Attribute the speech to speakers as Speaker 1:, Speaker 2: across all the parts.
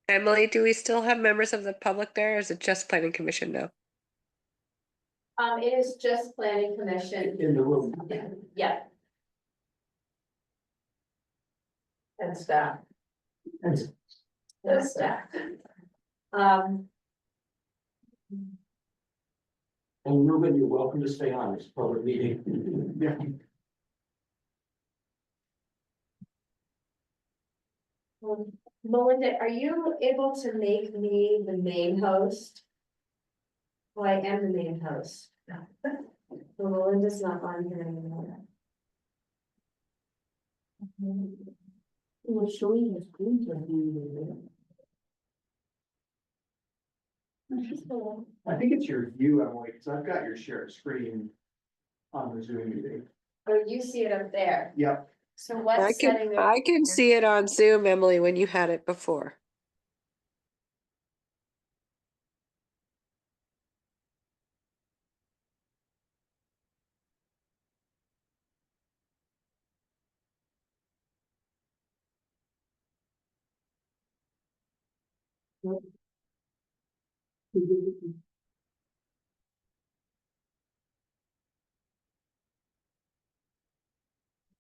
Speaker 1: Emily, do we still have members of the public there, or is it just planning commission now?
Speaker 2: It is just planning commission.
Speaker 3: In the room.
Speaker 2: Yeah. And staff.
Speaker 3: And
Speaker 2: And staff. Um,
Speaker 3: Ruben, you're welcome to stay on this public meeting. Yeah.
Speaker 2: Melinda, are you able to make me the main host? Well, I am the main host. But Melinda's not on here anymore.
Speaker 3: We're showing the screen to you. I think it's your view, Emily, because I've got your shared screen on the Zoom meeting.
Speaker 2: Oh, you see it up there.
Speaker 3: Yep.
Speaker 2: So what setting?
Speaker 1: I can see it on Zoom, Emily, when you had it before.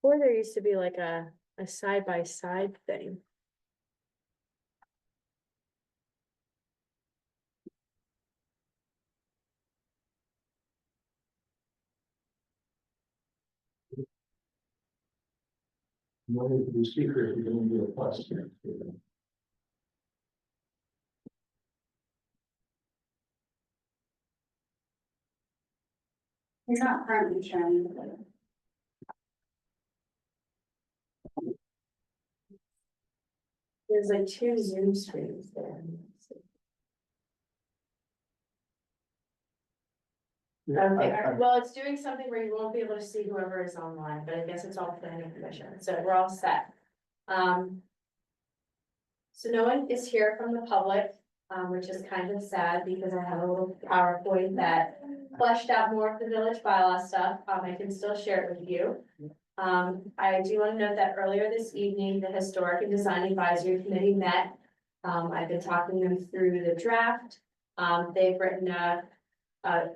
Speaker 2: Before there used to be like a side by side thing.
Speaker 3: One of the speakers is going to do a plus here.
Speaker 2: You're not currently sharing it. There's like two Zoom screens there. Okay, well, it's doing something where you won't be able to see whoever is online, but I guess it's all planning commission, so we're all set. So no one is here from the public, which is kind of sad because I have a little PowerPoint that fleshed out more of the village bylaw stuff. I can still share it with you. I do want to note that earlier this evening, the Historic and Design Advisory Committee met. I've been talking them through the draft. They've written a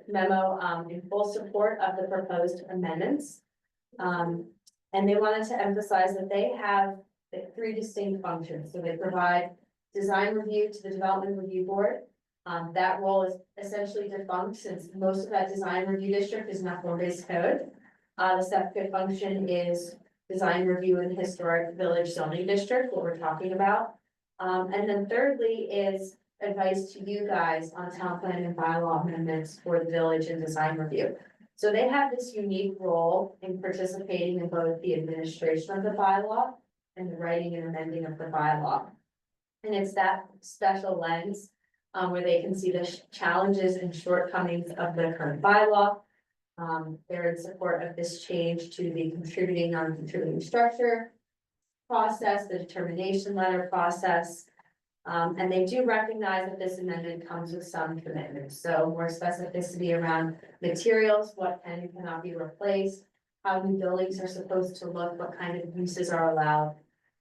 Speaker 2: memo in full support of the proposed amendments. And they wanted to emphasize that they have three distinct functions. So they provide design review to the Development Review Board. That role is essentially defunct since most of that design review district is not form-based code. The second function is design review in the historic village zoning district, what we're talking about. And then thirdly is advice to you guys on town plan and bylaw amendments for the village and design review. So they have this unique role in participating in both the administration of the bylaw and the writing and amending of the bylaw. And it's that special lens where they can see the challenges and shortcomings of the current bylaw. They're in support of this change to the contributing, non-contributing structure process, the determination letter process. And they do recognize that this amendment comes with some commitments. So more specificity around materials, what can and cannot be replaced, how new buildings are supposed to look, what kind of uses are allowed.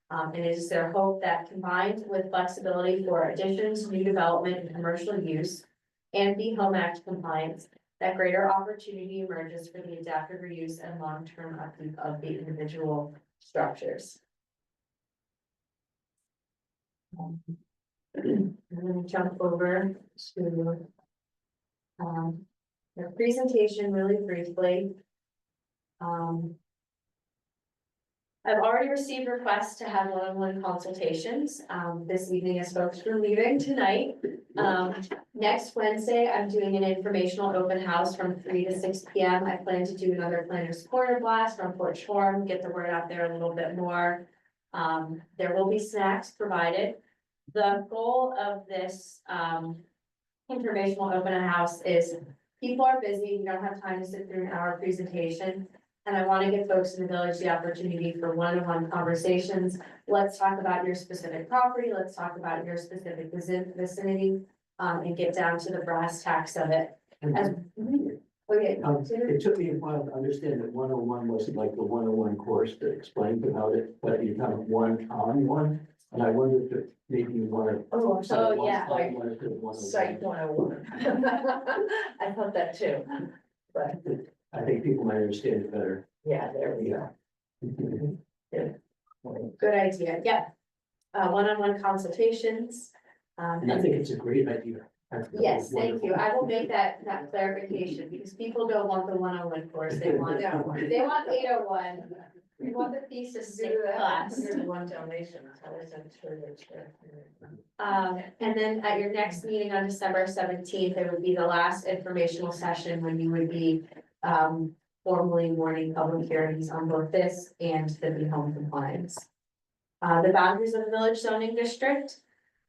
Speaker 2: And it is their hope that combined with flexibility for additions, new development and commercial use and the Home Act compliance, that greater opportunity emerges for the adaptive reuse and long-term upkeep of the individual structures. I'm going to jump over to the presentation really briefly. I've already received requests to have one-on-one consultations this evening as folks were leaving tonight. Next Wednesday, I'm doing an informational open house from 3 to 6 p.m. I plan to do another Planners Corner blast from Porch Forum, get the word out there a little bit more. There will be snacks provided. The goal of this informational open house is people are busy, you don't have time to sit through an hour presentation. And I want to give folks in the village the opportunity for one-on-one conversations. Let's talk about your specific property. Let's talk about your specific vicinity and get down to the brass tacks of it. as. Oh, yeah.
Speaker 4: It took me a while to understand that 101 wasn't like the 101 course that explained about it, but you kind of one on one. And I wondered if maybe you want
Speaker 5: Oh,
Speaker 4: to.
Speaker 2: Oh, yeah.
Speaker 5: Site 101. I thought that too, but
Speaker 4: I think people might understand it better.
Speaker 5: yeah, there we go.
Speaker 2: Good idea, yeah. One-on-one consultations.
Speaker 4: And I think it's a great idea. I think
Speaker 2: Yes,
Speaker 4: it's
Speaker 2: thank you.
Speaker 4: wonderful.
Speaker 2: I will make that clarification because people don't want the one-on-one course. They want 801. They want the thesis class.
Speaker 5: Here's one donation, I wasn't sure that's fair.
Speaker 2: And then at your next meeting on December 17th, it would be the last informational session when you would be formally warning public hearings on both this and the Be Home compliance. The boundaries of the village zoning district.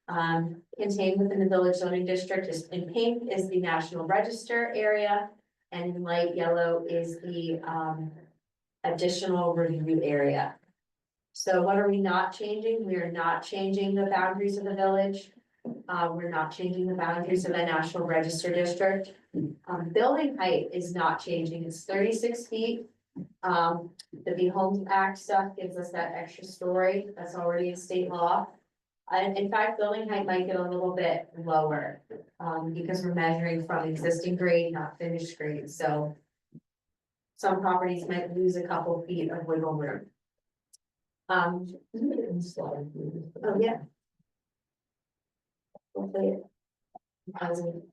Speaker 2: Contained within the village zoning district is in pink is the National Register area, and in light yellow is the additional review area. So what are we not changing? We are not changing the boundaries of the village. We're not changing the boundaries of the National Register district. Building height is not changing. It's 36 feet. The Be Home Act stuff gives us that extra story. That's already in state law. And in fact, building height might get a little bit lower, because we're measuring from existing grade, not finished grade, so. Some properties might lose a couple feet of wiggle room. Oh, yeah. Hopefully it hasn't.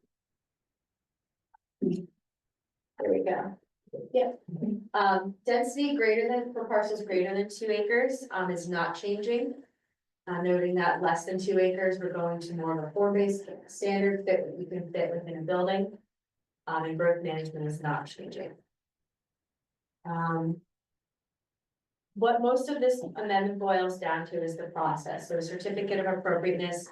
Speaker 2: There we go. Yep. Density greater than, for parcels greater than 2 acres, is not changing. Noting that less than 2 acres, we're going to more of a form-based standard that you can fit within a building. And growth management is not changing. What most of this amendment boils down to is the process. So a certificate of appropriateness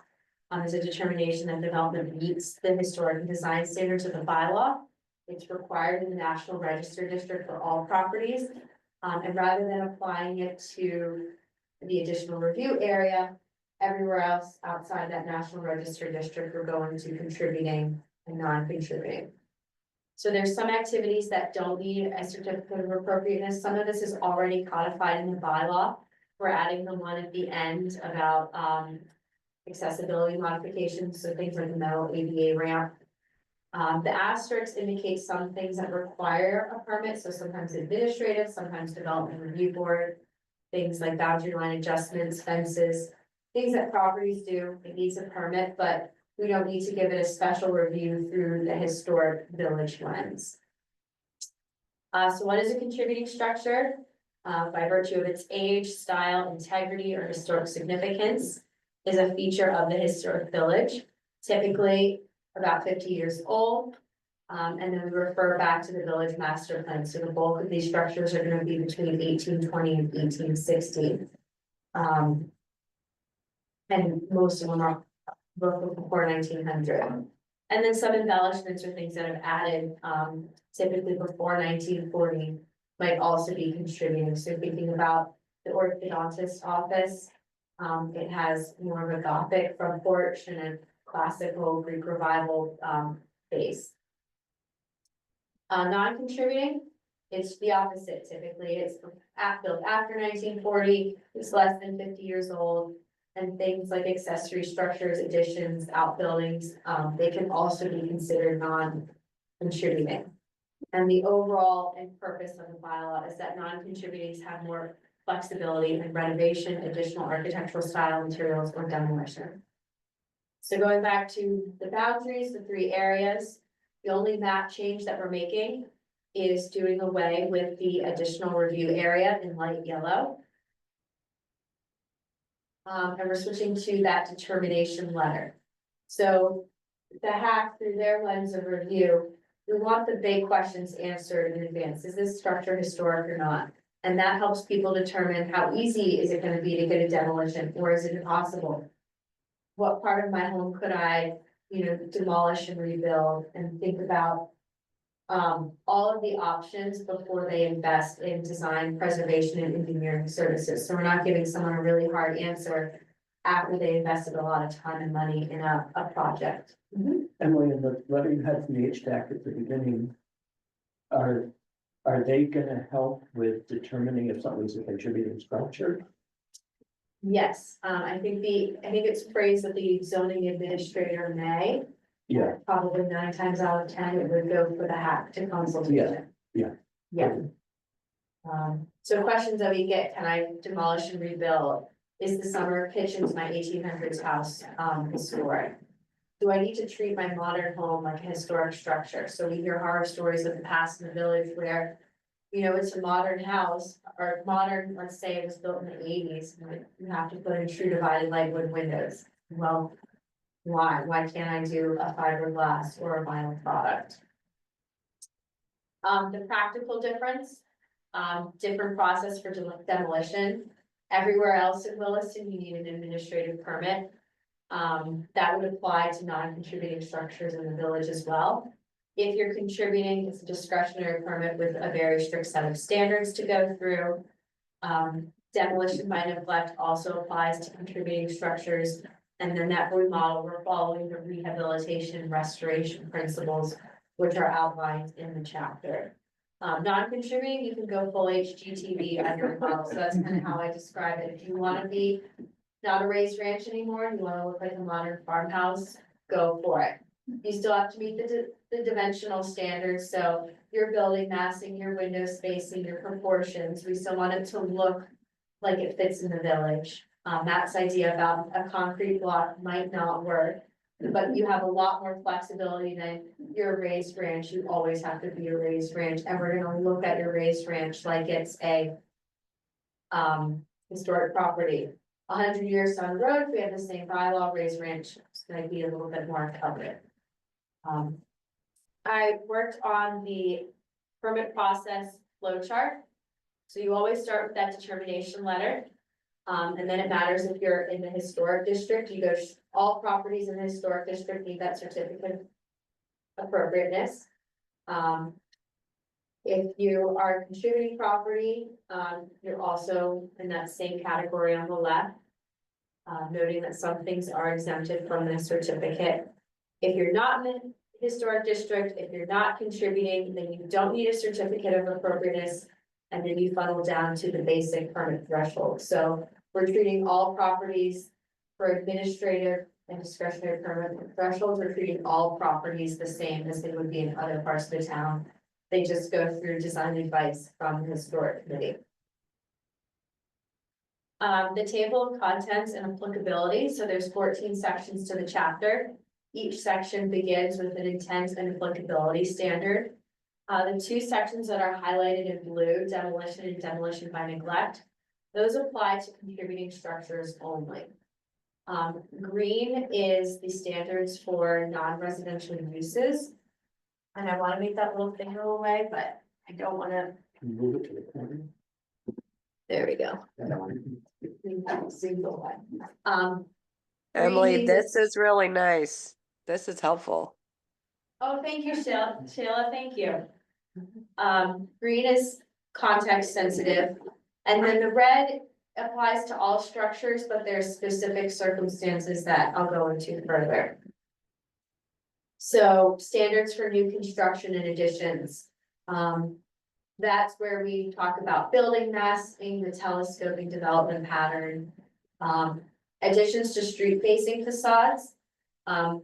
Speaker 2: is a determination that development meets the historic and design standards of the bylaw. It's required in the National Register District for all properties. And rather than applying it to the additional review area, everywhere else outside that National Register District, we're going to contributing and non-contributing. So there's some activities that don't need a certificate of appropriateness. Some of this is already codified in the bylaw. We're adding the one at the end about accessibility modifications, so things like the metal ADA ramp. The asterisks indicate some things that require a permit, so sometimes administrative, sometimes development review board. Things like boundary line adjustments, fences, things that properties do, it needs a permit, but we don't need to give it a special review through the historic village lens. So what is a contributing structure? By virtue of its age, style, integrity, or historic significance, is a feature of the historic village, typically about 50 years old. And then we refer back to the village master plan. So the bulk of these structures are gonna be between 1820 and 1860. And most of them are before 1900. And then some embellishments or things that have added, typically before 1940 might also be contributing. So thinking about the orthodontist office, it has more of a Gothic front porch and a classical Greek revival base. Non-contributing, it's the opposite typically. It's built after 1940, it's less than 50 years old. And things like accessory structures, additions, outbuildings, they can also be considered non-contributing. And the overall and purpose of the bylaw is that non-contributing have more flexibility in renovation, additional architectural style materials, or demolition. So going back to the boundaries, the 3 areas, the only map change that we're making is doing away with the additional review area in light yellow. And we're switching to that determination letter. So the hack through their lens of review, we want the big questions answered in advance. Is this structure historic or not? And that helps people determine how easy is it going to be to get a demolition, or is it impossible? What part of my home could I, demolish and rebuild, and think about all of the options before they invest in design, preservation, and engineering services. So we're not giving someone a really hard answer. after they invested a lot of time and money in a project.
Speaker 4: Emily, in the letter you had from the HDAC at the beginning, are they gonna help with determining if something's a contributing structure?
Speaker 2: Yes, I think it's phrased that the zoning administrator may.
Speaker 4: Yeah.
Speaker 2: Probably 9 times out of 10, it would go for the hack to consultation.
Speaker 4: Yeah.
Speaker 2: Yeah. So questions that we get, can I demolish and rebuild? Is the summer kitchen to my 1800s house, historic? Do I need to treat my modern home like a historic structure? So we hear horror stories of the past in the village where, you know, it's a modern house or modern, let's say it was built in the 80s, and you have to put in true divided light wood windows. Well, why? Why can't I do a fiberglass or a vinyl product? The practical difference, different process for demolition. Everywhere else in Williston, you need an administrative permit. That would apply to non-contributing structures in the village as well. If you're contributing, it's a discretionary permit with a very strict set of standards to go through. Demolition by neglect also applies to contributing structures. And then that remodel, we're following the rehabilitation restoration principles, which are outlined in the chapter. Non-contributing, you can go full HGTV on your remodel, so that's kind of how I describe it. If you want to be not a raised ranch anymore, you want to look like a modern farmhouse, go for it. You still have to meet the dimensional standards, so your building massing, your window spacing, your proportions, we still want it to look like it fits in the village. That's idea about a concrete block might not work, but you have a lot more flexibility than your raised ranch. You always have to be a raised ranch, and we're gonna look at your raised ranch like it's a historic property. 100 years down the road, if we have the same bylaw, raised ranch, it's gonna be a little bit more covered. I worked on the permit process flow chart. So you always start with that determination letter. And then it matters if you're in the historic district, you go, all properties in the historic district need that certificate of appropriateness. If you are contributing property, you're also in that same category on the left. Noting that some things are exempted from the certificate. If you're not in the historic district, if you're not contributing, then you don't need a certificate of appropriateness. And then you funnel down to the basic permit threshold. So we're treating all properties for administrative and discretionary permit thresholds. We're treating all properties the same as they would be in other parts of the town. They just go through design advice from the historic committee. The table of contents and applicability. So there's 14 sections to the chapter. Each section begins with an intent and applicability standard. The 2 sections that are highlighted in blue, demolition and demolition by neglect, those apply to contributing structures only. Green is the standards for non-residential uses. And I want to make that little thing go away, but I don't want to.
Speaker 4: Move it to the corner.
Speaker 2: There we go. Single one.
Speaker 1: Emily,
Speaker 2: Green
Speaker 1: this is really nice. This is helpful.
Speaker 2: Oh, thank you, Sheila, thank you. Green is context sensitive, and then the red applies to all structures, but there's specific circumstances that I'll go into further. So standards for new construction and additions. That's where we talk about building massing, the telescoping development pattern. Additions to street facing facades.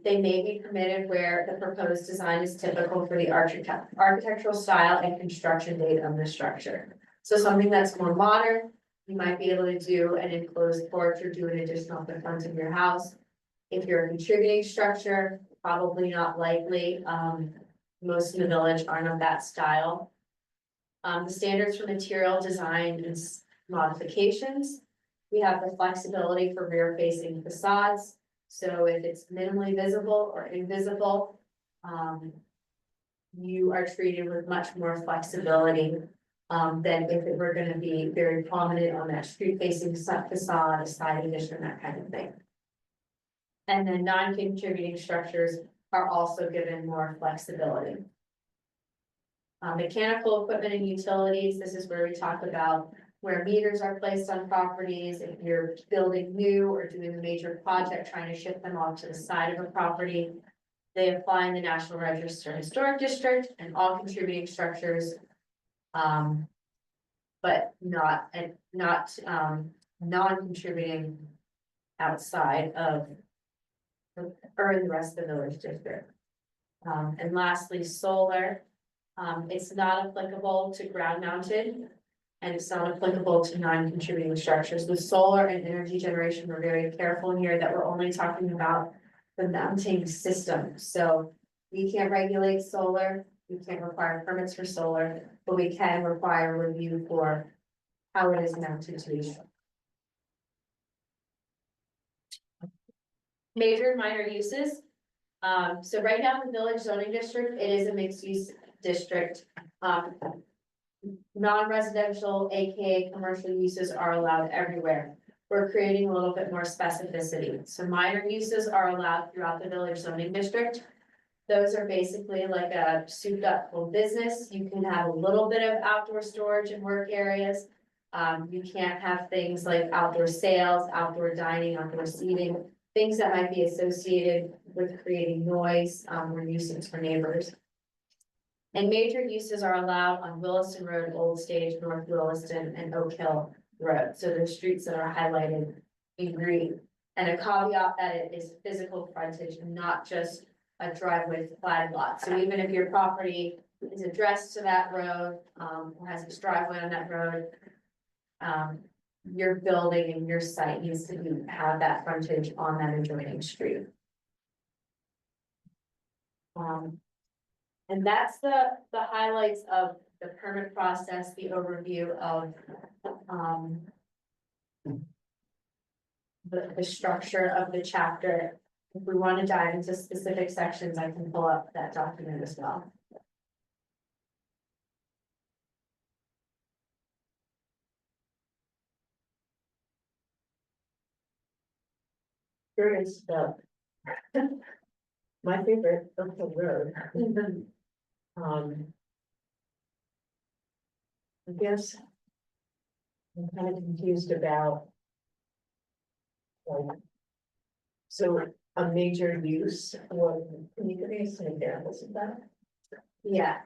Speaker 2: They may be permitted where the proposed design is typical for the architectural style and construction date of the structure. So something that's more modern, you might be able to do an enclosed porch or do an addition off the front of your house. If you're a contributing structure, probably not likely. Most in the village aren't of that style. The standards for material design and modifications. We have the flexibility for rear facing facades. So if it's minimally visible or invisible, you are treated with much more flexibility than if it were gonna be very prominent on that street facing facade, a side addition, that kind of thing. And then non-contributing structures are also given more flexibility. Mechanical equipment and utilities, this is where we talk about where meters are placed on properties, if you're building new or doing a major project, trying to shift them off to the side of a property. They apply in the National Register Historic District and all contributing structures. But not, non-contributing outside of. Or in the rest of the village district. And lastly, solar, it's not applicable to ground mounted. And it's not applicable to non-contributing structures. With solar and energy generation, we're very careful here that we're only talking about the mounting system. So we can't regulate solar, we can't require permits for solar, but we can require a review for how it is mounted to each. Major and minor uses. So right now in the village zoning district, it is a mixed use district. Non-residential, AKA commercial uses are allowed everywhere. We're creating a little bit more specificity. So minor uses are allowed throughout the village zoning district. Those are basically like a souped up full business. You can have a little bit of outdoor storage and work areas. You can't have things like outdoor sales, outdoor dining, outdoor seating, things that might be associated with creating noise, or nuisance for neighbors. And major uses are allowed on Williston Road, Old Stage, North Williston, and Oak Hill Road. So there's streets that are highlighted in green. And a caveat that it is physical frontage, not just a driveway flag lot. So even if your property is addressed to that road, or has its driveway on that road, your building and your site needs to have that frontage on that adjoining street. And that's the highlights of the permit process, the overview of, the structure of the chapter. If we want to dive into specific sections, I can pull up that document as well.
Speaker 5: Curious about. My favorite, Oak Hill Road. I guess. I'm kind of confused about. Like. So a major use, what, can you give me some examples of that?
Speaker 2: Yeah.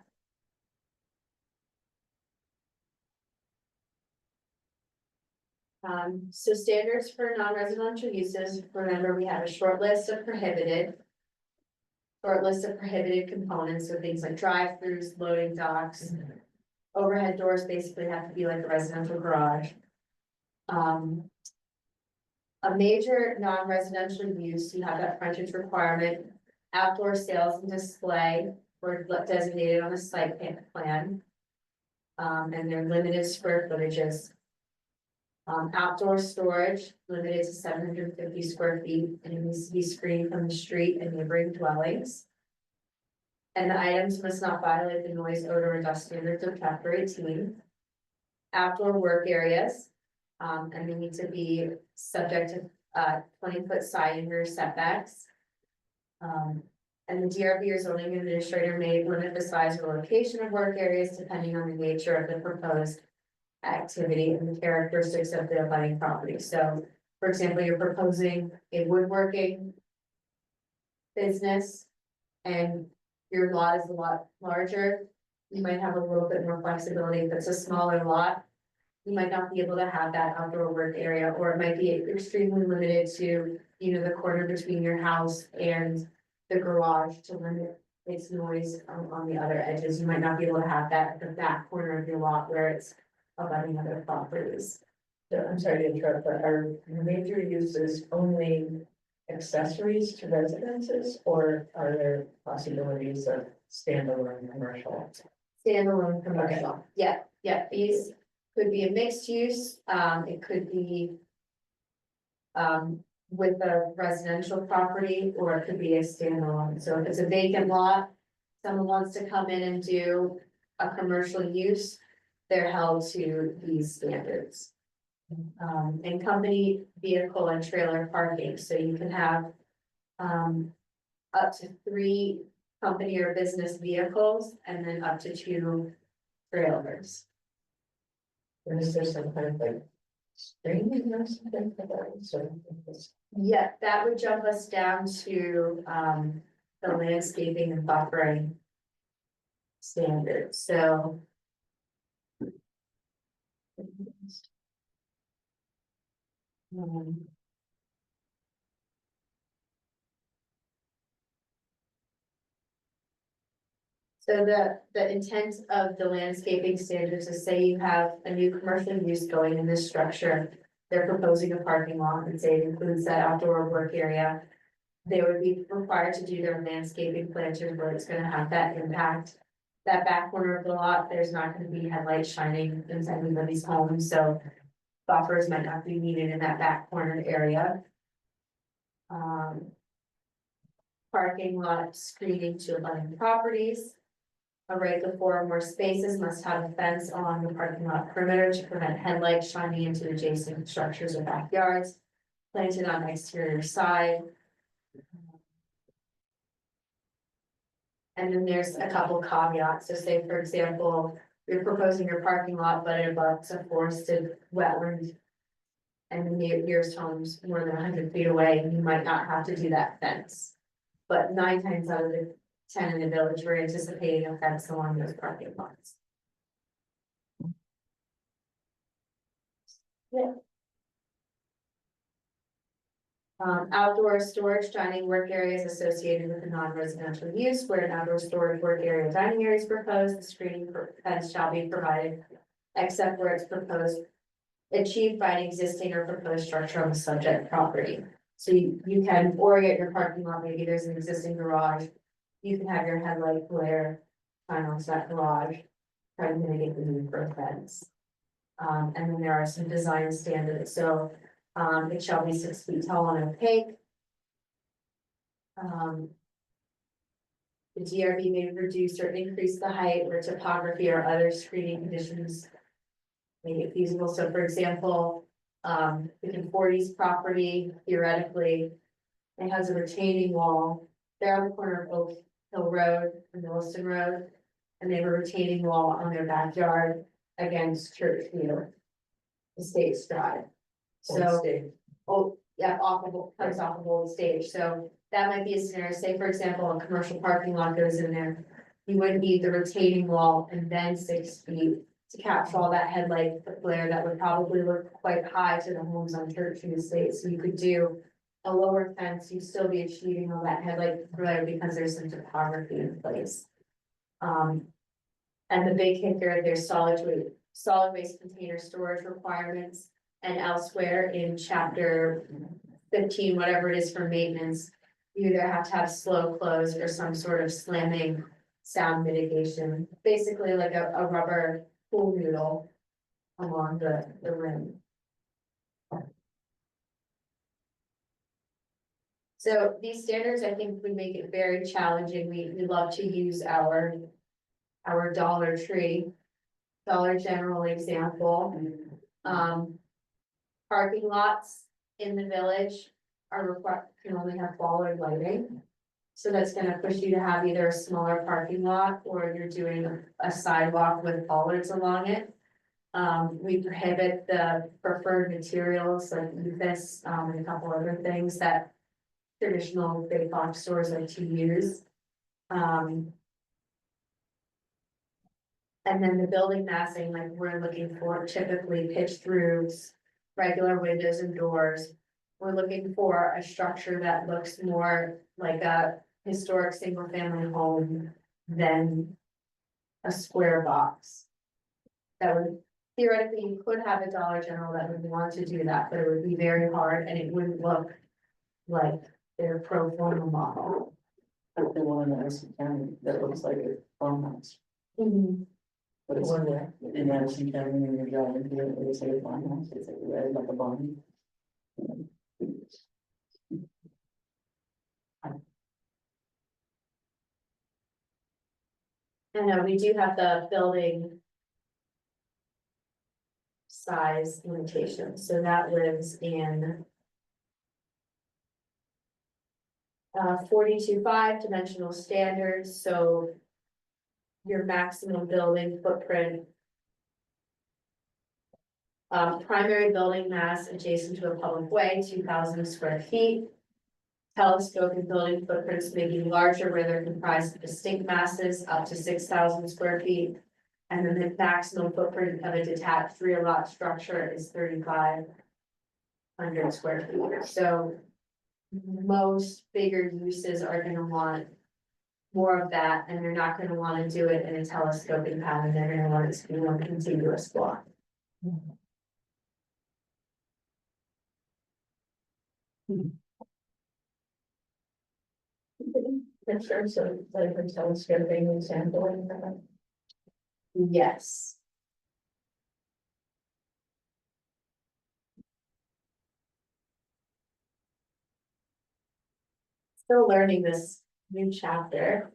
Speaker 2: So standards for non-residential uses, remember, we have a short list of prohibited. Short list of prohibited components, so things like drive-throughs, loading docks. Overhead doors basically have to be like a residential garage. A major non-residential use, you have that frontage requirement, outdoor sales and display were designated on the site plan. And they're limited square footages. Outdoor storage limited to 750 square feet, and it needs to be screened from the street and neighboring dwellings. And the items must not violate the noise, odor, or dust standards of chapter 18. Outdoor work areas, and they need to be subject to 20-foot side and rear setbacks. And the DRB or zoning administrator may limit the size or location of work areas depending on the nature of the proposed activity and the characteristics of the abutting property. So, for example, you're proposing a woodworking business and your lot is a lot larger, you might have a little bit more flexibility. If it's a smaller lot, you might not be able to have that outdoor work area, or it might be extremely limited to, you know, the corner between your house and the garage to limit its noise on the other edges. You might not be able to have that at the back corner of your lot where it's abutting other properties.
Speaker 5: So I'm sorry to interrupt, but are major uses only accessories to residences, or are there possibilities of standalone commercial?
Speaker 2: Standalone commercial, yeah, these could be a mixed use, it could be. With a residential property, or it could be a standalone, so if it's a vacant lot. Someone wants to come in and do a commercial use, they're held to these standards. And company vehicle and trailer parking, so you can have. Up to 3 company or business vehicles and then up to 2 trailers.
Speaker 5: And is there some kind of like screening or something for that, so it's
Speaker 2: Yeah, that would jump us down to, the landscaping and buffering standards, so. Um, So the intent of the landscaping standards is, say you have a new commercial use going in this structure. They're proposing a parking lot and say it includes that outdoor work area. They would be required to do their landscaping planters where it's gonna have that impact. That back corner of the lot, there's not gonna be headlights shining into anybody's home, so buffers might not be needed in that back corner area. Parking lot screening to abutting properties. A right of 4 or more spaces must have a fence along the parking lot perimeter to prevent headlights shining into adjacent structures or backyards. Planted on the exterior side. And then there's a couple caveats, so say, for example, you're proposing your parking lot, but it abuts a forested wetland. And the nearest home's more than 100 feet away, and you might not have to do that fence. But 9 times out of the 10 in the village, we're anticipating a fence along those parking lots. Yeah. Outdoor storage dining work areas associated with a non-residential use where an outdoor storage work area dining area is proposed, the screening fence shall be provided. Except where it's proposed, achieved by an existing or proposed structure on the subject property. So you can orient your parking lot, maybe there's an existing garage. You can have your headlight glare shine onto that garage, try to mitigate the need for a fence. And then there are some design standards, so it shall be 6 feet tall and opaque. The DRB may reduce or increase the height where topography or other screening conditions make it feasible. So for example, the Conforties property theoretically, it has a retaining wall. They're on the corner of Oak Hill Road and Williston Road, and they have a retaining wall on their backyard against Churchview Estates Drive. So,
Speaker 5: state.
Speaker 2: oh, yeah, comes off of Old Stage, so that might be a scenario, say, for example, a commercial parking lot goes in there. You would need the retaining wall and then 6 feet to capture all that headlight glare that would probably look quite high to the homes on Churchview Estate, so you could do a lower fence, you'd still be achieving all that headlight glare because there's some topography in place. And the big kicker, there's solid waste container storage requirements. And elsewhere in chapter 15, whatever it is for maintenance, you either have to have slow close or some sort of slamming sound mitigation, basically like a rubber pool noodle along the rim. So these standards, I think, would make it very challenging. We love to use our Dollar Tree, Dollar General example. Parking lots in the village are required, can only have bollard lighting. So that's gonna push you to have either a smaller parking lot or you're doing a sidewalk with bollards along it. We prohibit the preferred materials like EFS, and a couple other things that traditional big box stores like to use. And then the building massing, like we're looking for typically pitch throughs, regular windows and doors. We're looking for a structure that looks more like a historic single family home than a square box. That would theoretically, you could have a Dollar General that would want to do that, but it would be very hard and it wouldn't look like their pro forma model.
Speaker 6: Like the one in Madison County that looks like a farmhouse, but it's
Speaker 5: One there.
Speaker 6: in Madison County when you're driving through it, it's like a farmhouse, it's like red like a barn.
Speaker 2: I know, we do have the building size limitation, so that lives in 42.5 dimensional standards, so your maximum building footprint Primary building mass adjacent to a public way, 2,000 square feet. Telescopic building footprints may be larger where they're comprised of distinct masses up to 6,000 square feet. And then the maximum footprint of a detached rear lot structure is 3,500 square feet, so. Most bigger uses are gonna want more of that, and they're not gonna wanna do it in a telescoping pattern, they're gonna want it to be one contiguous block.
Speaker 5: In terms of like the telescoping and sampling,
Speaker 2: Yes. Still learning this new chapter.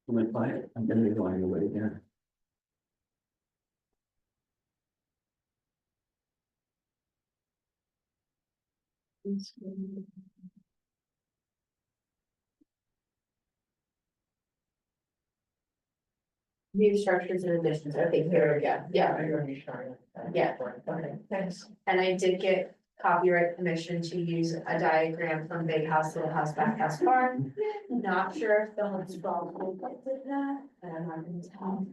Speaker 4: Went by it, I'm gonna be going away again.
Speaker 2: New structures and additions, I think, here we go, yeah.
Speaker 5: I know you're trying.
Speaker 2: Yeah.
Speaker 5: Okay, thanks.
Speaker 2: And I did get copyright permission to use a diagram from Big House, Little House, Back House Farm. Not sure if the Homes probably did that, but I'm not gonna tell.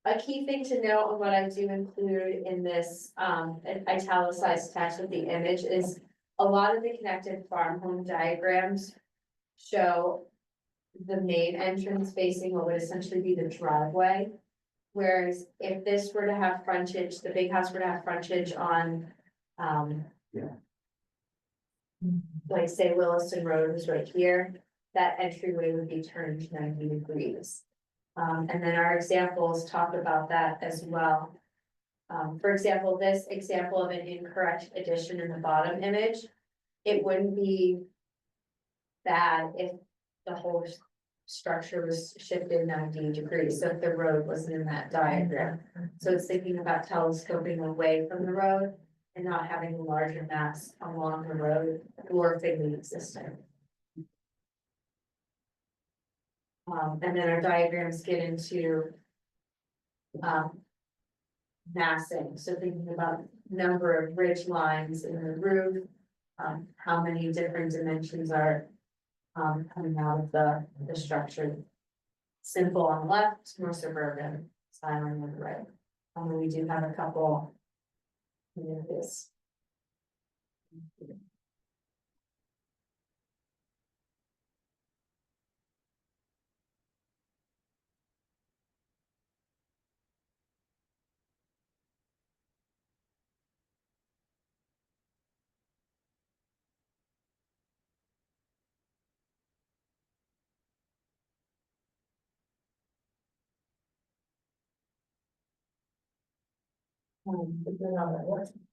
Speaker 2: A key thing to note, and what I do include in this, italicized text with the image is a lot of the connected farm home diagrams show the main entrance facing what would essentially be the driveway. Whereas if this were to have frontage, the big house were to have frontage on,
Speaker 4: Yeah.
Speaker 2: like say Williston Road was right here, that entryway would be turned 90 degrees. And then our examples talk about that as well. For example, this example of an incorrect addition in the bottom image, it wouldn't be bad if the whole structure was shifted 90 degrees, so if the road wasn't in that diagram. So it's thinking about telescoping away from the road and not having a larger mass along the road dwarfing the existing. And then our diagrams get into massing, so thinking about number of ridge lines in the roof, how many different dimensions are coming out of the structure. Simple on the left, more suburban, silent on the right. We do have a couple. This.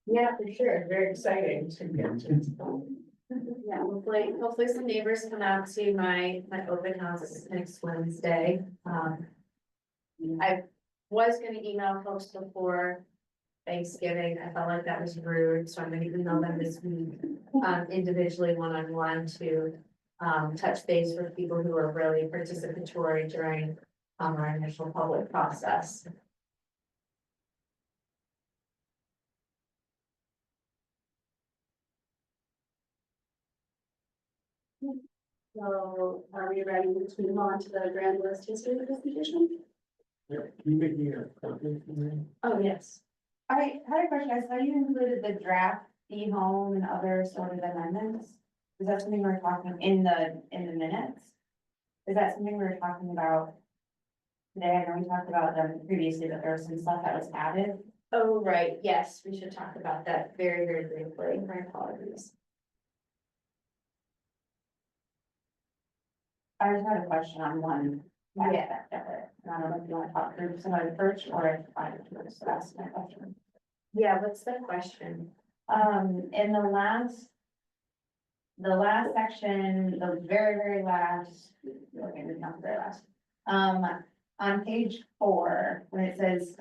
Speaker 5: Yeah, for sure, very exciting to get to.
Speaker 2: Yeah, hopefully some neighbors come out to my open house next Wednesday. I was gonna email folks before Thanksgiving. I felt like that was rude, so I'm gonna email them this week, individually one-on-one to touch base with people who are really participatory during our initial public process.
Speaker 7: So are we ready to move on to the grand list history of this petition?
Speaker 4: Yeah, can you make me a copy for me?
Speaker 2: Oh, yes.
Speaker 7: I had a question. I saw you included the draft, home and other sort of amendments. Is that something we're talking in the minutes? Is that something we were talking about today? I know we talked about them previously, but there was some stuff that was added.
Speaker 2: Oh, right. Yes, we should talk about that very, very briefly. My apologies.
Speaker 7: I just had a question on one aspect of it. And I don't know if you want to talk through some of it first or if I would just ask my question.
Speaker 2: Yeah, what's the question?
Speaker 7: In the last section, the very last, okay, not the very last. On page 4, when it says,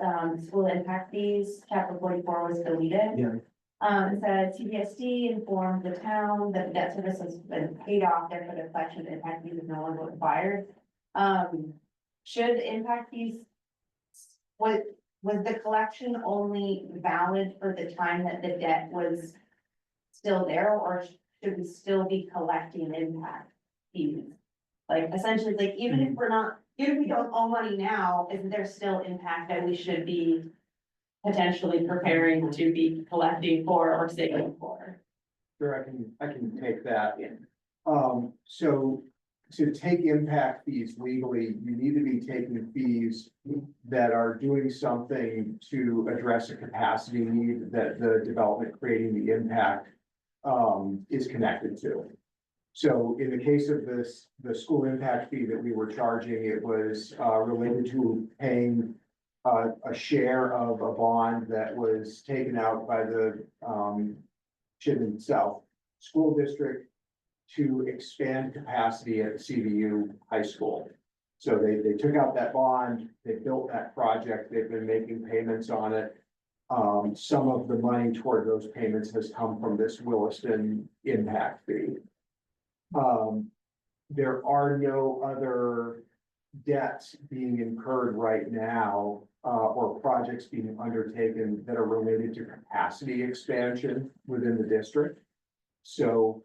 Speaker 7: school impact fees, chapter 44 was deleted.
Speaker 4: Yeah.
Speaker 7: It said CPSD informed the town that the debt service has been paid off, therefore the collection of impact fees is no longer required. Should impact fees was the collection only valid for the time that the debt was still there, or should we still be collecting impact fees? Like essentially, like even if we're not, even if we don't owe money now, isn't there still impact that we should be potentially preparing to be collecting for or saving for?
Speaker 3: Sure, I can take that. So to take impact fees legally, you need to be taking fees that are doing something to address a capacity need that the development creating the impact is connected to. So in the case of this, the school impact fee that we were charging, it was related to paying a share of a bond that was taken out by the Chittenden South School District to expand capacity at the CVU High School. So they took out that bond, they built that project, they've been making payments on it. Some of the money toward those payments has come from this Williston impact fee. There are no other debts being incurred right now, or projects being undertaken that are related to capacity expansion within the district. So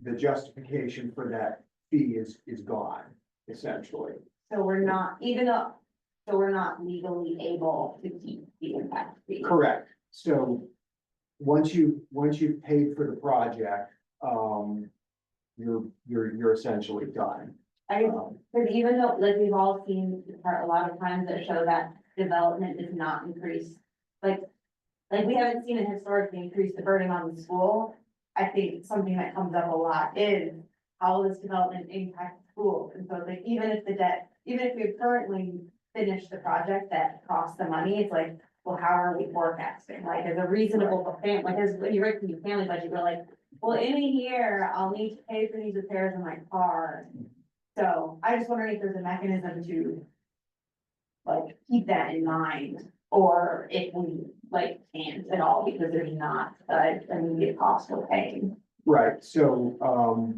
Speaker 3: the justification for that fee is gone, essentially.
Speaker 7: So we're not, so we're not legally able to keep the impact fee.
Speaker 3: Correct. So once you've paid for the project, you're essentially done.
Speaker 7: I guess, because even though, like, we've all seen a lot of times that show that development does not increase, like we haven't seen it historically increase the burden on the school. I think something that comes up a lot is how will this development impact schools? And so like, even if the debt, even if we've currently finished the project that costs the money, it's like, well, how are we forecasting? Like, as a reasonable family, like, as when you write your family budget, you're like, well, in a year, I'll need to pay for these repairs in my car. So I just wondering if there's a mechanism to like keep that in mind, or if we like can't at all because there's not an immediate cost of paying.
Speaker 3: Right, so,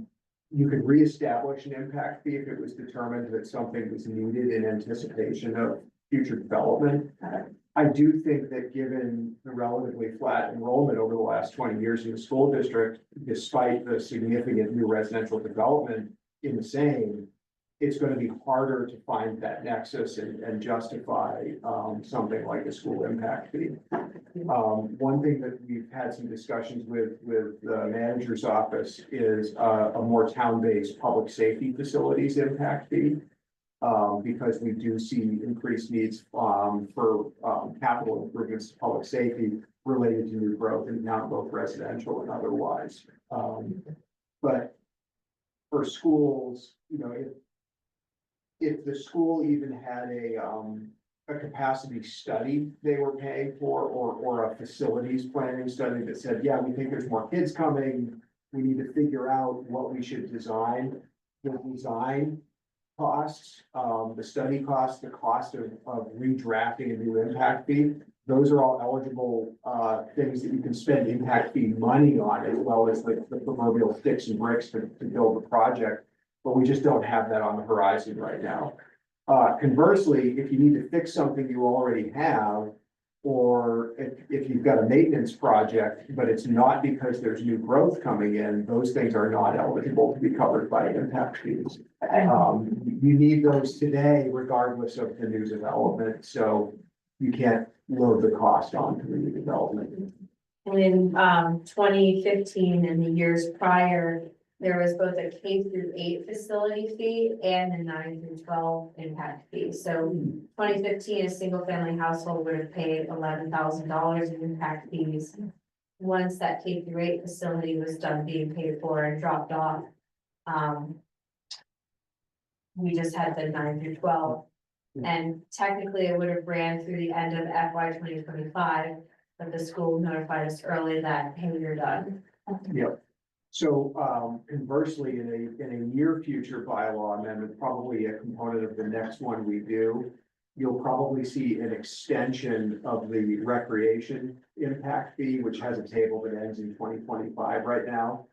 Speaker 3: you could reestablish an impact fee if it was determined that something was needed in anticipation of future development. I do think that given the relatively flat enrollment over the last 20 years in the school district, despite the significant new residential development in the same, it's going to be harder to find that nexus and justify something like a school impact fee. One thing that we've had some discussions with the manager's office is a more town-based public safety facilities impact fee. Because we do see increased needs for capital improvements to public safety related to new growth in town, both residential and otherwise. But for schools, you know, if the school even had a capacity study they were paying for, or a facilities planning study that said, yeah, we think there's more kids coming, we need to figure out what we should design, the design costs, the study costs, the cost of redrafting a new impact fee, those are all eligible things that you can spend impact fee money on, as well as the proverbial sticks and bricks to build the project. But we just don't have that on the horizon right now. Conversely, if you need to fix something you already have, or if you've got a maintenance project, but it's not because there's new growth coming in, those things are not eligible to be covered by impact fees. You need those today regardless of the new development, so you can't load the cost onto the new development.
Speaker 2: In 2015 and the years prior, there was both a K-8 facility fee and a 9-12 impact fee. So 2015, a single family household would have paid $11,000 in impact fees. Once that K-8 facility was done being paid for and dropped off, we just had the 9-12. And technically it would have ran through the end of FY 2025, but the school notified us early that, hey, you're done.
Speaker 3: Yep. So conversely, in a near future bylaw amendment, probably a component of the next one we do, you'll probably see an extension of the recreation impact fee, which has a table that ends in 2025 right now.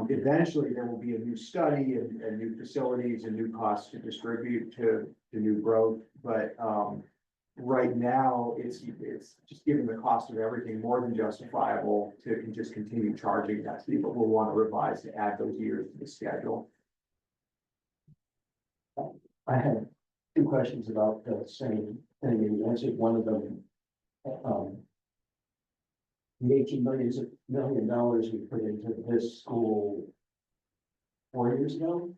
Speaker 3: Eventually, there will be a new study and new facilities and new costs to distribute to new growth, but right now, it's just given the cost of everything more than justifiable to just continue charging that fee, but we'll want to revise to add those years to the schedule.
Speaker 4: I had two questions about the same thing, and you answered one of them. The $18 million we put into this school 4 years ago.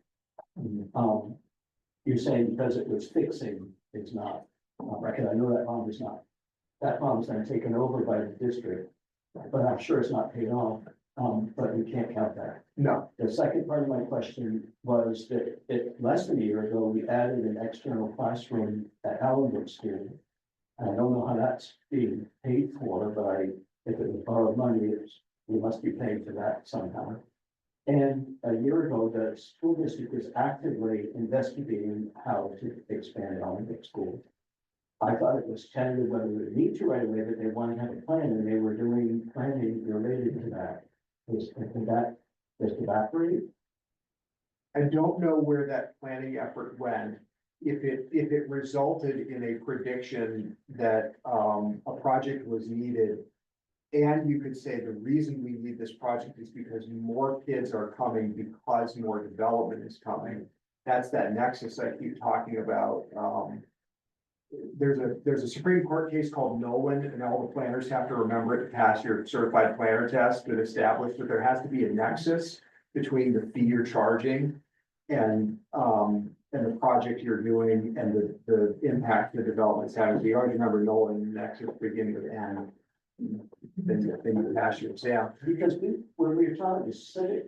Speaker 4: You're saying because it was fixing, it's not, right, I know that bond is not, that bond's then taken over by the district, but I'm sure it's not paid off, but you can't count that.
Speaker 3: No,
Speaker 4: The second part of my question was that less than a year ago, we added an external classroom at Allenbrook School. And I don't know how that's being paid for, but if it was borrowed money, we must be paying for that somehow. And a year ago, the school district was actively investigating how to expand Allenbrook School. I thought it was tentative whether we would need to right away, but they wanted to have a plan, and they were doing planning related to that. Did that just evaporate?
Speaker 3: I don't know where that planning effort went. If it resulted in a prediction that, a project was needed. And you could say the reason we need this project is because more kids are coming because more development is coming. That's that nexus I keep talking about. There's a Supreme Court case called Nolan, and all the planners have to remember it to pass your certified planner test that established that there has to be a nexus between the fee you're charging and the project you're doing and the impact the development's having. So you always remember Nolan, nexus beginning with N. Then you pass your exam.
Speaker 4: Because when we were talking the civic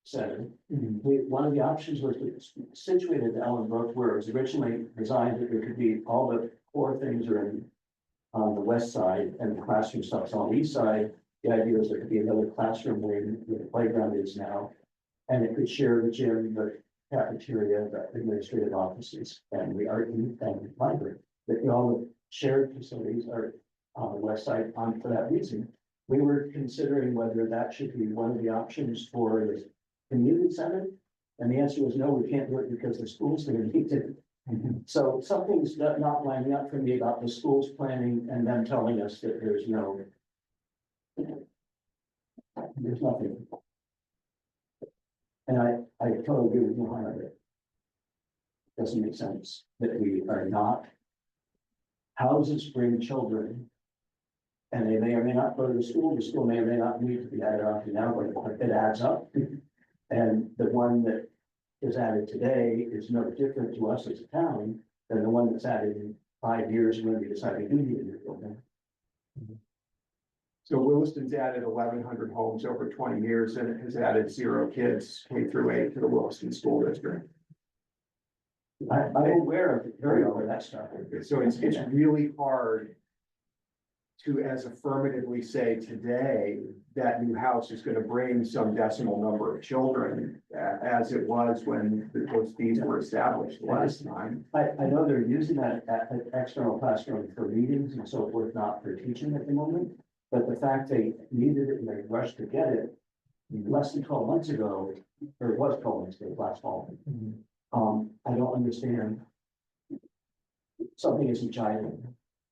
Speaker 4: center, one of the options was to situate it in Allenbrook, where it was originally designed that there could be all the core things are on the west side and the classroom stuff's on the east side. The idea was there could be another classroom where the playground is now, and it could share the gym, the cafeteria, the administrative offices, and the art and library. That all the shared facilities are on the west side for that reason. We were considering whether that should be one of the options for the community center. And the answer was no, we can't do it because the schools are going to need it. So something's not lining up for me about the schools planning and them telling us that there's nothing. And I totally agree with you on it. Doesn't make sense that we are not. Houses bring children. And they may or may not go to the school may or may not need to be added on to now, but it adds up. And the one that is added today is no different to us as a town than the one that's added in 5 years when we decide we do need a new building.
Speaker 3: So Williston's added 1,100 homes over 20 years, and it has added 0 kids K through 8 to the Williston School District.
Speaker 4: I'm aware of it, very aware of that stuff.
Speaker 3: So it's really hard to as affirmatively say today that new house is gonna bring some decimal number of children as it was when those fees were established last time.
Speaker 4: I know they're using that external classroom for meetings and so forth, not for teaching at the moment. But the fact they needed it and they rushed to get it less than 12 months ago, or it was 12 months ago, last fall. I don't understand. Something isn't jiving.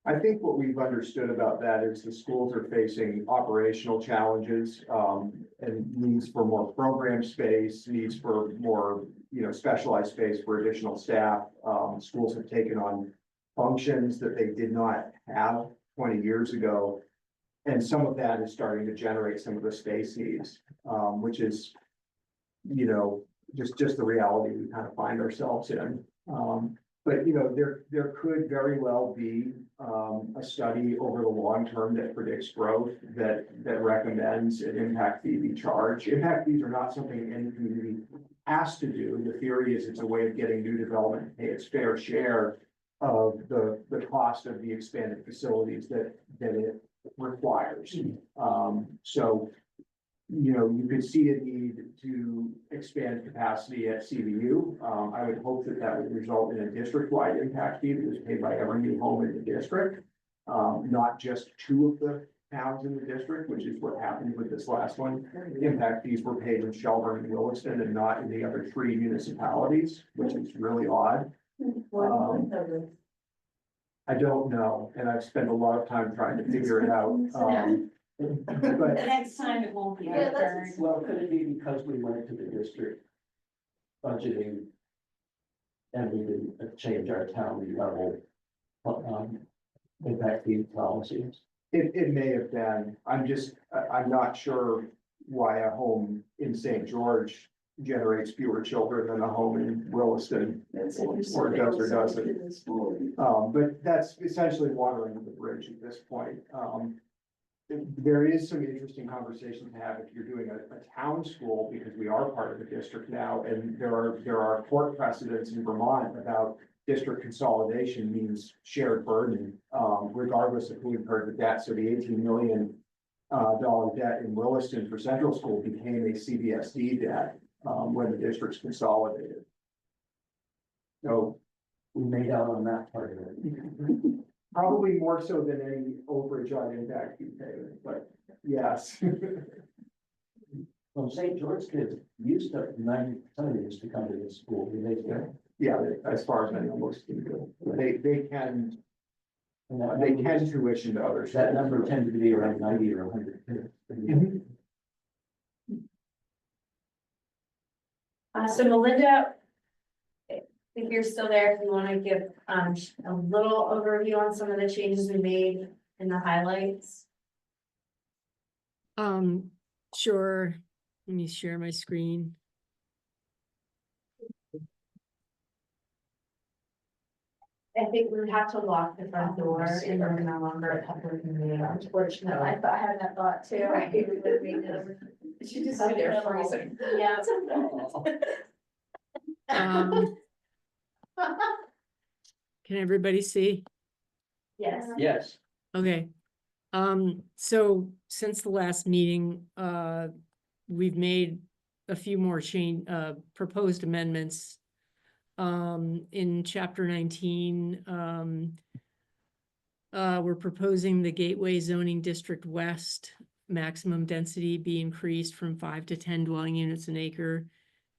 Speaker 3: I think what we've understood about that is the schools are facing operational challenges, and needs for more program space, needs for more, specialized space for additional staff. Schools have taken on functions that they did not have 20 years ago. And some of that is starting to generate some of the space needs, which is, just the reality we kind of find ourselves in. But there could very well be a study over the long term that predicts growth that recommends an impact fee be charged. Impact fees are not something any community has to do. The theory is it's a way of getting new development to pay its fair share of the cost of the expanded facilities that it requires. So you could see a need to expand capacity at CVU. I would hope that would result in a district-wide impact fee that was paid by every new home in the district. Not just 2 of the towns in the district, which is what happened with this last one. Impact fees were paid in Shelburne and Williston and not in the other 3 municipalities, which is really odd. I don't know, and I've spent a lot of time trying to figure it out.
Speaker 7: The
Speaker 3: But
Speaker 7: next time it won't be
Speaker 2: Yeah,
Speaker 7: our turn.
Speaker 4: Well, could it be because we went to the district budgeting and we didn't change our town level impact fee policies?
Speaker 3: it may have been, I'm not sure why a home in St. George generates fewer children than a home in Williston. Or does or doesn't. But that's essentially watering the bridge at this point. There is some interesting conversation to have if you're doing a town school, because we are part of the district now, and there are court precedents in Vermont about district consolidation means shared burden, regardless of who incurred the debt. So the $18 million dollar debt in Williston for Central School became a CBSD debt when the district's consolidated. So
Speaker 4: We made out on that part of it.
Speaker 3: probably more so than any overage on impact fee payment, but yes.
Speaker 4: Well, St. George kids used to, 90% of them used to come to this school,
Speaker 3: Yeah, as far as I know, most can do. They can,
Speaker 4: and that
Speaker 3: they
Speaker 4: number-
Speaker 3: can tuition to others.
Speaker 4: That number tended to be around 90 or 100 kids.
Speaker 3: Mhm.
Speaker 2: So Melinda, I think you're still there, if you wanna give, a little overview on some of the changes we made in the highlights.
Speaker 8: Sure. Let me share my screen.
Speaker 2: I think we would have to lock the front door and we're no longer a public meeting, unfortunately, I had that thought too. I think we would have made it.
Speaker 5: She just sit there freezing.
Speaker 2: Yeah.
Speaker 8: Can everybody see?
Speaker 2: Yes.
Speaker 4: Yes,
Speaker 8: Okay. So since the last meeting, we've made a few more proposed amendments. In chapter 19, we're proposing the Gateway Zoning District West maximum density be increased from 5 to 10 dwelling units an acre,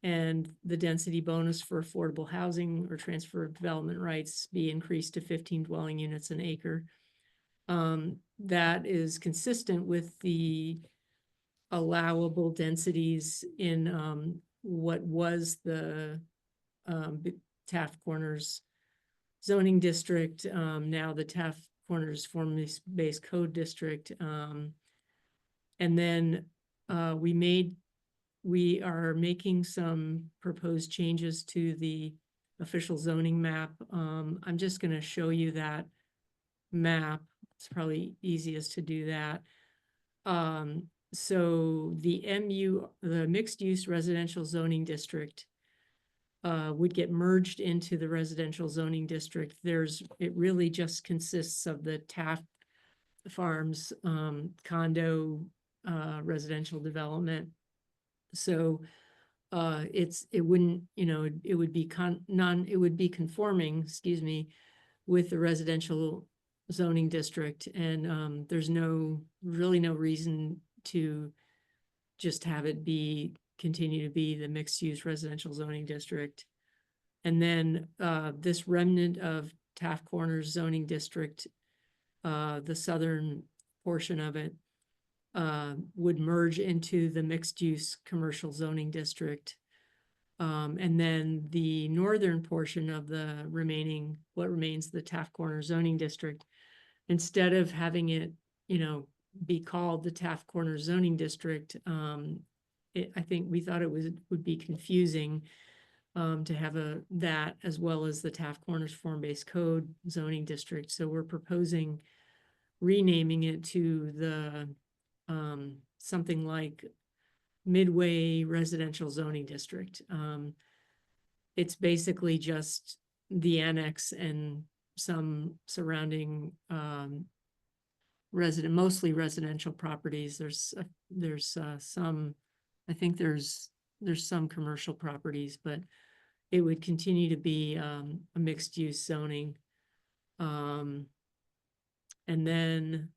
Speaker 8: and the density bonus for affordable housing or transfer of development rights be increased to 15 dwelling units an acre. That is consistent with the allowable densities in what was the Taft Corners zoning district, now the Taft Corners form-based code district. And then we are making some proposed changes to the official zoning map. I'm just going to show you that map. It's probably easiest to do that. So the mixed use residential zoning district would get merged into the residential zoning district. It really just consists of the Taft Farms condo residential development. So it wouldn't, it would be conforming, excuse me, with the residential zoning district, and there's really no reason to just have it continue to be the mixed use residential zoning district. And then this remnant of Taft Corners zoning district, the southern portion of it, would merge into the mixed use commercial zoning district. And then the northern portion of what remains the Taft Corners zoning district, instead of having it, be called the Taft Corners zoning district, I think we thought it would be confusing to have that as well as the Taft Corners form-based code zoning district. So we're proposing renaming it to the something like Midway Residential Zoning District. It's basically just the annex and some surrounding mostly residential properties. There's some, I think there's some commercial properties, but it would continue to be a mixed use zoning. And then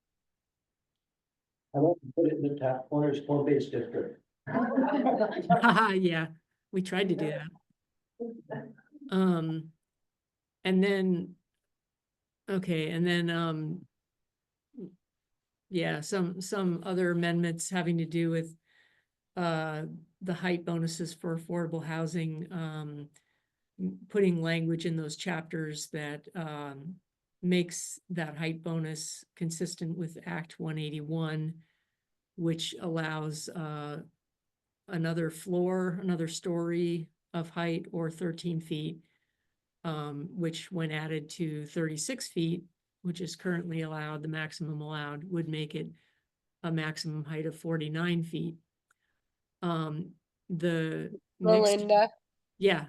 Speaker 4: I want to put it in the Taft Corners form-based district.
Speaker 8: yeah, we tried to do that. And then Okay, and then, yeah, some other amendments having to do with, the height bonuses for affordable housing, putting language in those chapters that, makes that height bonus consistent with Act 181, which allows, another floor, another story of height or 13 feet, which when added to 36 feet, which is currently allowed, the maximum allowed, would make it a maximum height of 49 feet. The mixed,
Speaker 1: Melinda,
Speaker 8: yeah,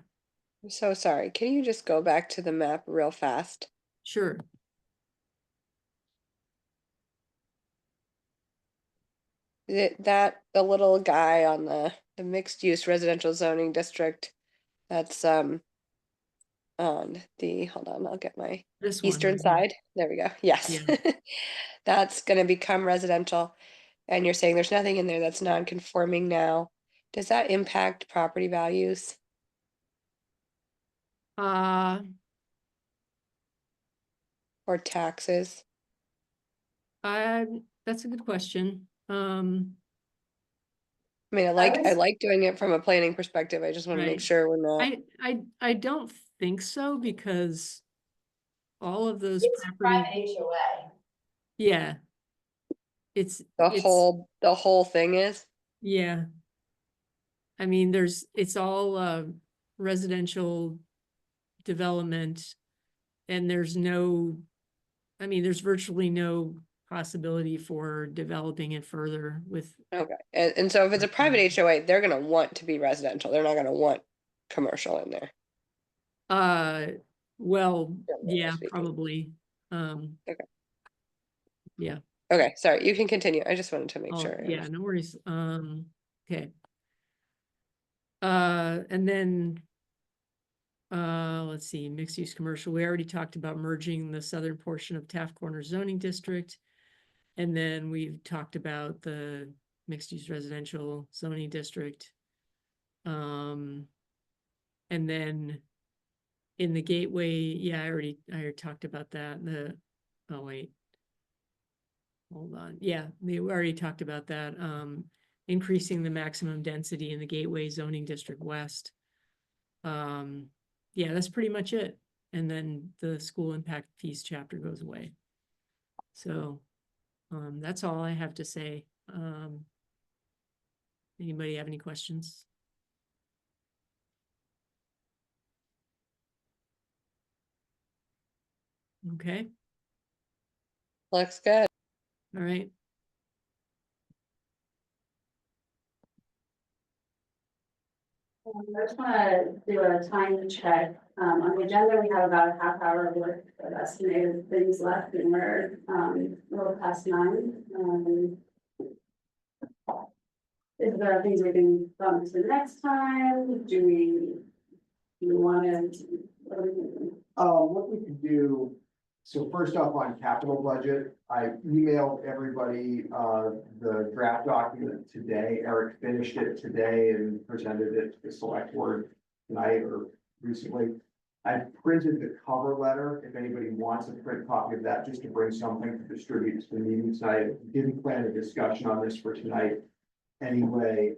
Speaker 1: I'm so sorry. Can you just go back to the map real fast?
Speaker 8: sure.
Speaker 1: The little guy on the mixed use residential zoning district, that's on the, hold on, I'll get my
Speaker 8: This one
Speaker 1: eastern
Speaker 8: right here.
Speaker 1: side. There we go. Yes.
Speaker 8: Yeah.
Speaker 1: That's gonna become residential. And you're saying there's nothing in there that's non-conforming now. Does that impact property values
Speaker 8: Uh,
Speaker 1: or taxes?
Speaker 8: that's a good question.
Speaker 1: I mean, I
Speaker 2: was-
Speaker 1: like doing it from a planning perspective. I just want to make
Speaker 8: Right.
Speaker 1: sure we're not.
Speaker 8: I don't think so, because all of those
Speaker 2: It's
Speaker 8: property,
Speaker 2: private HOA.
Speaker 8: yeah. It's
Speaker 1: The whole thing is.
Speaker 8: yeah. I mean, it's all residential development, and there's virtually no possibility for developing it further with,
Speaker 1: Okay, and so if it's a private HOA, they're gonna want to be residential. They're not gonna want commercial in there.
Speaker 8: well,
Speaker 1: Generally
Speaker 8: yeah,
Speaker 1: speaking.
Speaker 8: probably.
Speaker 1: Okay.
Speaker 8: Yeah.
Speaker 1: Okay, sorry, you can continue. I just wanted to make
Speaker 8: Oh,
Speaker 1: sure. I
Speaker 8: yeah, no worries. Okay. And then, let's see, mixed use commercial. We already talked about merging the southern portion of Taft Corner zoning district. And then we've talked about the mixed use residential zoning district. And then in the gateway, yeah, I already talked about that. Oh wait. Hold on. Yeah, we already talked about that. Increasing the maximum density in the Gateway Zoning District West. Yeah, that's pretty much it. And then the school impact fees chapter goes away. So, that's all I have to say. Anybody have any questions? Okay,
Speaker 1: Looks good.
Speaker 8: all right.
Speaker 2: I just wanna do a time check. On the agenda, we have about a half hour worth of estimated things left, and we're, a little past 9. Is there things we can bump to the next time? Do you wanna, what are we thinking?
Speaker 3: What we could do, so first off on capital budget, I emailed everybody, the draft document today. Eric finished it today and presented it to the select board tonight or recently. I printed the cover letter, if anybody wants a print copy of that, just to bring something to distribute to the meeting tonight. Didn't plan a discussion on this for tonight. Anyway,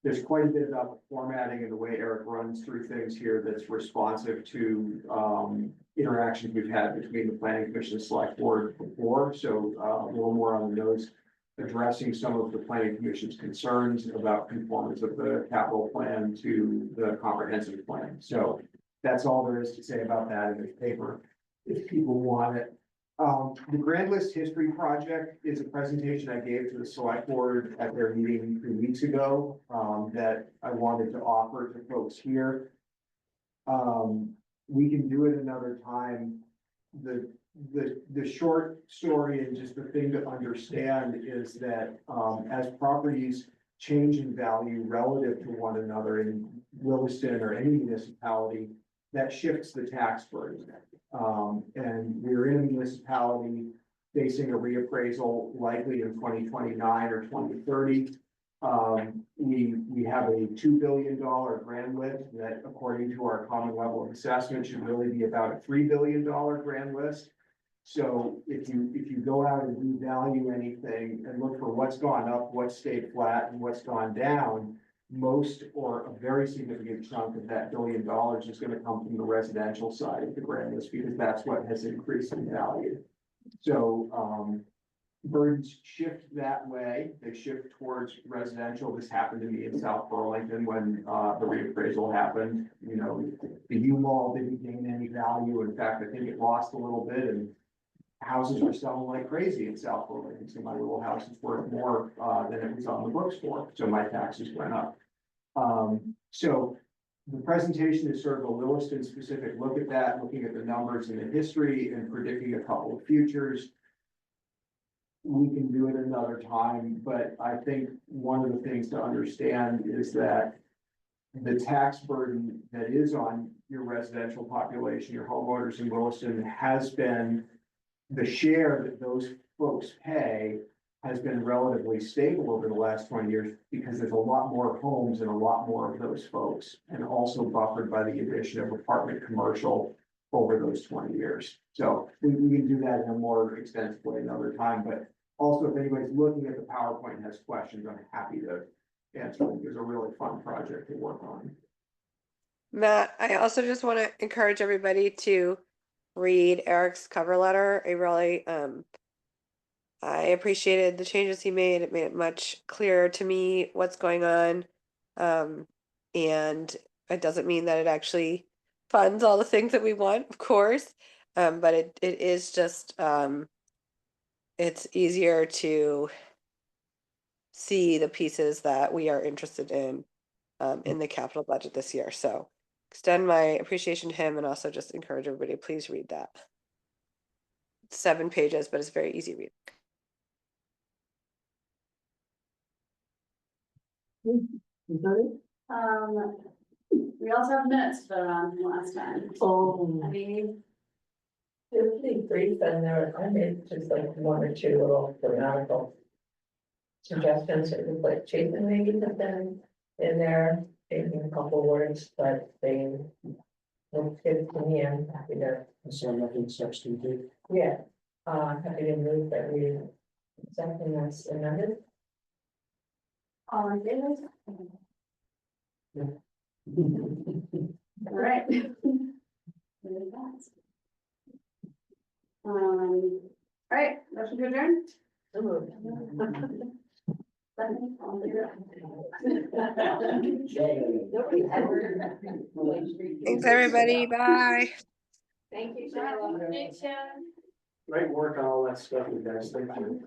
Speaker 3: there's quite a bit about the formatting and the way Eric runs through things here that's responsive to interactions we've had between the planning commission and select board before. So a little more on the nose, addressing some of the planning commission's concerns about conformance of the capital plan to the comprehensive plan. So that's all there is to say about that in the paper, if people want it. The Grand List History Project is a presentation I gave to the select board at their meeting 3 weeks ago, that I wanted to offer to folks here. We can do it another time. The short story and just the thing to understand is that, as properties change in value relative to one another in Williston or any municipality, that shifts the tax burden. And we're in a municipality facing a reappraisal likely in 2029 or 2030. We have a $2 billion grand list that, according to our common level of assessment, should really be about a $3 billion grand list. So if you go out and revalue anything and look for what's gone up, what's stayed flat, and what's gone down, most or a very significant chunk of that $1 billion is gonna come from the residential side of the grand list, because that's what has increased in value. So, burdens shift that way, they shift towards residential. This happened to me in South Burlington when, the reappraisal happened. You know, the U-Mall didn't gain any value. In fact, I think it lost a little bit, and houses were selling like crazy in South Burlington. So my little house is worth more, than it was on the books for, so my taxes went up. So the presentation is sort of a Williston specific look at that, looking at the numbers and the history and predicting a couple of futures. We can do it another time, but I think one of the things to understand is that the tax burden that is on your residential population, your homeowners in Williston, has been, the share that those folks pay has been relatively stable over the last 20 years, because there's a lot more homes and a lot more of those folks, and also buffered by the addition of apartment commercial over those 20 years. So we can do that in a more extensive way another time, but also if anybody's looking at the PowerPoint and has questions, I'm happy to answer them. It's a really fun project to work on.
Speaker 1: Matt, I also just want to encourage everybody to read Eric's cover letter. I really, I appreciated the changes he made. It made it much clearer to me what's going on. And it doesn't mean that it actually funds all the things that we want, of course. But it is just, it's easier to see the pieces that we are interested in the capital budget this year. So extend my appreciation to him, and also just encourage everybody, please read that. It's 7 pages, but it's very easy reading.
Speaker 2: We also have minutes to vote on from last time.
Speaker 5: Oh,
Speaker 2: I mean,
Speaker 5: it was pretty brief, and I made just like 1 or 2 little grammatical suggestions. It was like Chapin maybe have been in there, taking a couple words, but they looked good to me. I'm happy to,
Speaker 4: So nothing substantive.
Speaker 5: yeah, happy to move that we something that's amended.
Speaker 2: all in favor? All right. All right, motion to adjourn?
Speaker 5: So moved.
Speaker 2: Second, all in favor?
Speaker 5: Nobody ever.
Speaker 1: Thanks, everybody. Bye.
Speaker 2: Thank you, Charlotte. Thanks, Sharon.
Speaker 4: Great work on all that stuff, you guys. Thank you.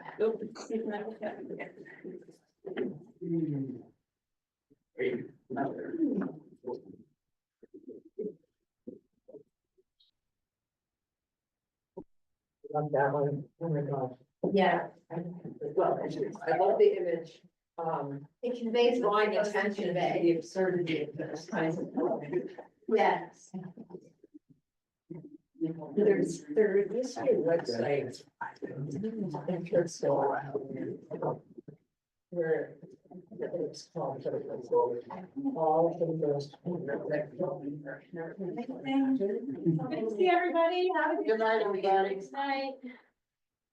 Speaker 5: Love that one. Oh my gosh.
Speaker 2: Yeah.
Speaker 5: Well, I love the image.
Speaker 2: It conveys
Speaker 5: Drawing
Speaker 2: what it's supposed to
Speaker 5: attention to
Speaker 2: convey.
Speaker 5: the absurdity of those kinds of.
Speaker 2: Yes.
Speaker 5: There used to be a website. Interesting. Where it's called. All of those.
Speaker 2: Good to see everybody. Have a good night, everybody. Night.